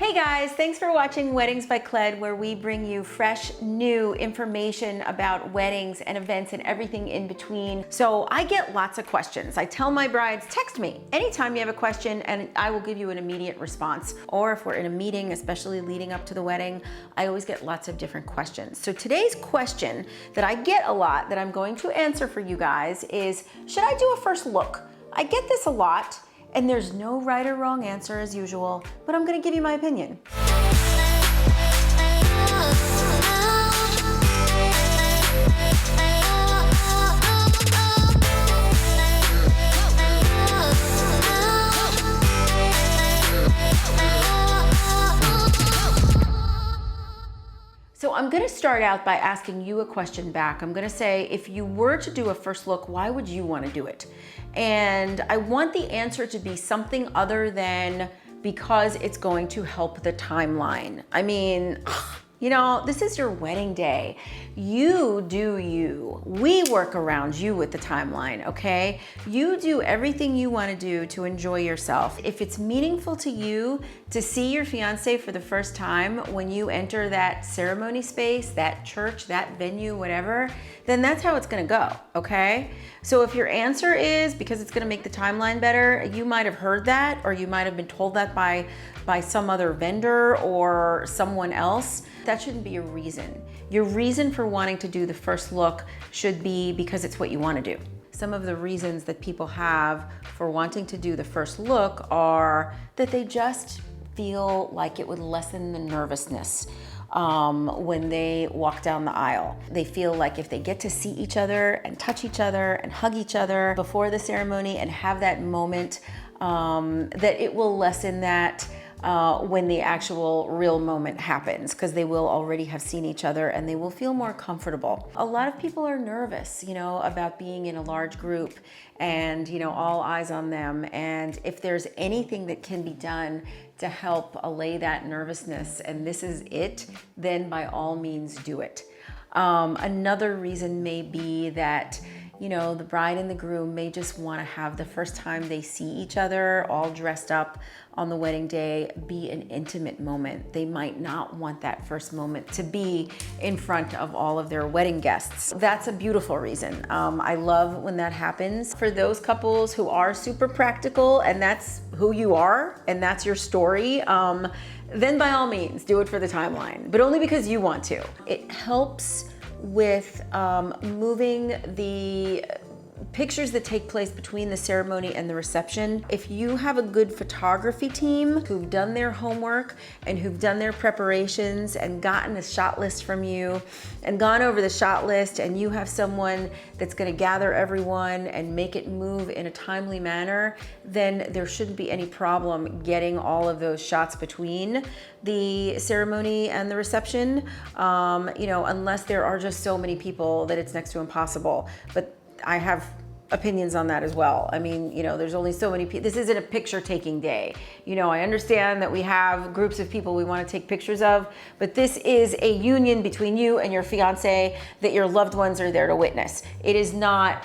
Hey guys, thanks for watching Weddings by Cled, where we bring you fresh, new information about weddings and events and everything in between. So I get lots of questions. I tell my brides, text me anytime you have a question and I will give you an immediate response. Or if we're in a meeting, especially leading up to the wedding, I always get lots of different questions. So today's question that I get a lot that I'm going to answer for you guys is, should I do a first look? I get this a lot. And there's no right or wrong answer as usual, but I'm gonna give you my opinion. So I'm gonna start out by asking you a question back. I'm gonna say, if you were to do a first look, why would you wanna do it? And I want the answer to be something other than because it's going to help the timeline. I mean, you know, this is your wedding day. You do you. We work around you with the timeline, okay? You do everything you want to do to enjoy yourself. If it's meaningful to you to see your fiance for the first time when you enter that ceremony space, that church, that venue, whatever, then that's how it's gonna go, okay? So if your answer is because it's gonna make the timeline better, you might have heard that, or you might have been told that by some other vendor or someone else. That shouldn't be your reason. Your reason for wanting to do the first look should be because it's what you want to do. Some of the reasons that people have for wanting to do the first look are that they just feel like it would lessen the nervousness when they walk down the aisle. They feel like if they get to see each other and touch each other and hug each other before the ceremony and have that moment, that it will lessen that when the actual real moment happens, because they will already have seen each other and they will feel more comfortable. A lot of people are nervous, you know, about being in a large group and, you know, all eyes on them. And if there's anything that can be done to help allay that nervousness, and this is it, then by all means do it. Another reason may be that, you know, the bride and the groom may just want to have the first time they see each other all dressed up on the wedding day be an intimate moment. They might not want that first moment to be in front of all of their wedding guests. That's a beautiful reason. I love when that happens. For those couples who are super practical and that's who you are and that's your story, then by all means do it for the timeline, but only because you want to. It helps with moving the pictures that take place between the ceremony and the reception. If you have a good photography team who've done their homework and who've done their preparations and gotten a shot list from you and gone over the shot list, and you have someone that's gonna gather everyone and make it move in a timely manner, then there shouldn't be any problem getting all of those shots between the ceremony and the reception, you know, unless there are just so many people that it's next to impossible. But I have opinions on that as well. I mean, you know, there's only so many people. This isn't a picture taking day. You know, I understand that we have groups of people we want to take pictures of, but this is a union between you and your fiance that your loved ones are there to witness. It is not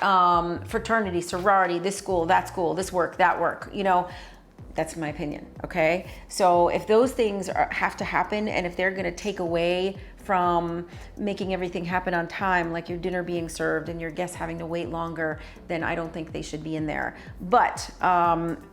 fraternity, sorority, this school, this work, that work, you know. That's my opinion, okay? So if those things have to happen, and if they're gonna take away from making everything happen on time, like your dinner being served and your guests having to wait longer, then I don't think they should be in there. But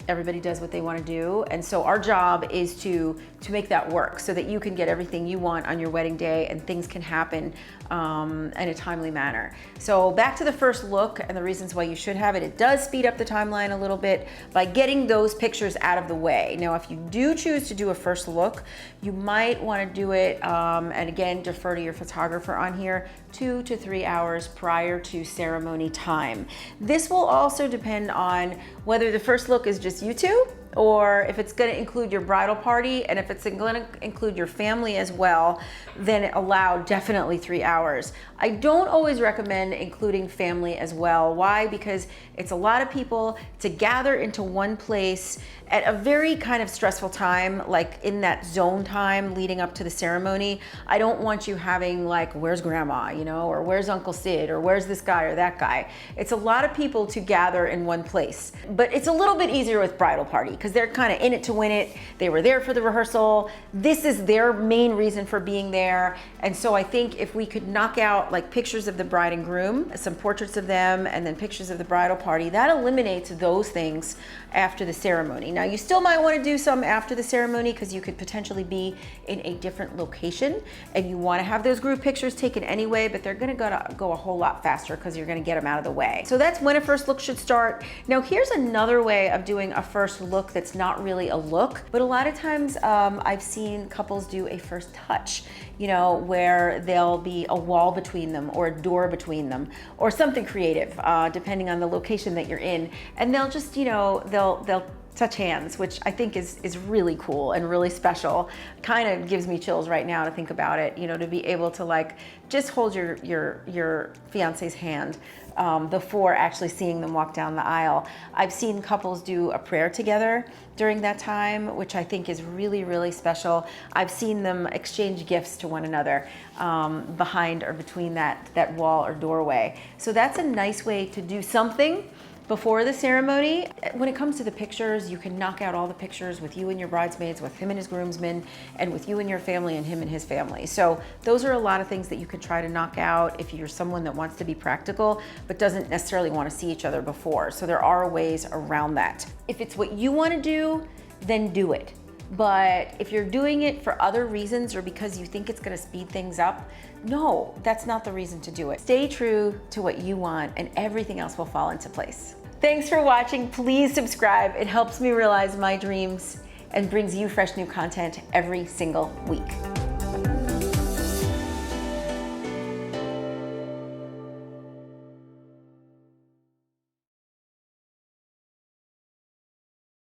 everybody does what they want to do, and so our job is to make that work so that you can get everything you want on your wedding day and things can happen in a timely manner. So back to the first look and the reasons why you should have it. It does speed up the timeline a little bit by getting those pictures out of the way. Now, if you do choose to do a first look, you might want to do it, and again, defer to your photographer on here, 2 to 3 hours prior to ceremony time. This will also depend on whether the first look is just you two, or if it's gonna include your bridal party, and if it's gonna include your family as well, then allow definitely 3 hours. I don't always recommend including family as well. Why? Because it's a lot of people to gather into one place at a very kind of stressful time, like in that zone time leading up to the ceremony. I don't want you having like, where's grandma, you know, or where's Uncle Sid, or where's this guy or that guy. It's a lot of people to gather in one place, but it's a little bit easier with bridal party because they're kind of in it to win it. They were there for the rehearsal. This is their main reason for being there. And so I think if we could knock out like pictures of the bride and groom, some portraits of them, and then pictures of the bridal party, that eliminates those things after the ceremony. Now you still might want to do some after the ceremony because you could potentially be in a different location and you want to have those group pictures taken anyway, but they're going to go a whole lot faster because you're going to get them out of the way. So that's when a first look should start. Now here's another way of doing a first look that's not really a look, but a lot of times I've seen couples do a first touch, you know, where there'll be a wall between them or a door between them or something creative, depending on the location that you're in. And they'll just, you know, they'll touch hands, which I think is really cool and really special. Kind of gives me chills right now to think about it, you know, to be able to like just hold your fiance's hand before actually seeing them walk down the aisle. I've seen couples do a prayer together during that time, which I think is really, really special. I've seen them exchange gifts to one another behind or between that wall or doorway. So that's a nice way to do something before the ceremony. When it comes to the pictures, you can knock out all the pictures with you and your bridesmaids, with him and his groomsmen, and with you and your family and him and his family. So those are a lot of things that you can try to knock out if you're someone that wants to be practical but doesn't necessarily want to see each other before. So there are ways around that. If it's what you want to do, then do it. But if you're doing it for other reasons or because you think it's going to speed things up, no, that's not the reason to do it. Stay true to what you want and everything else will fall into place. Thanks for watching. Please subscribe. It helps me realize my dreams and brings you fresh new content every single week.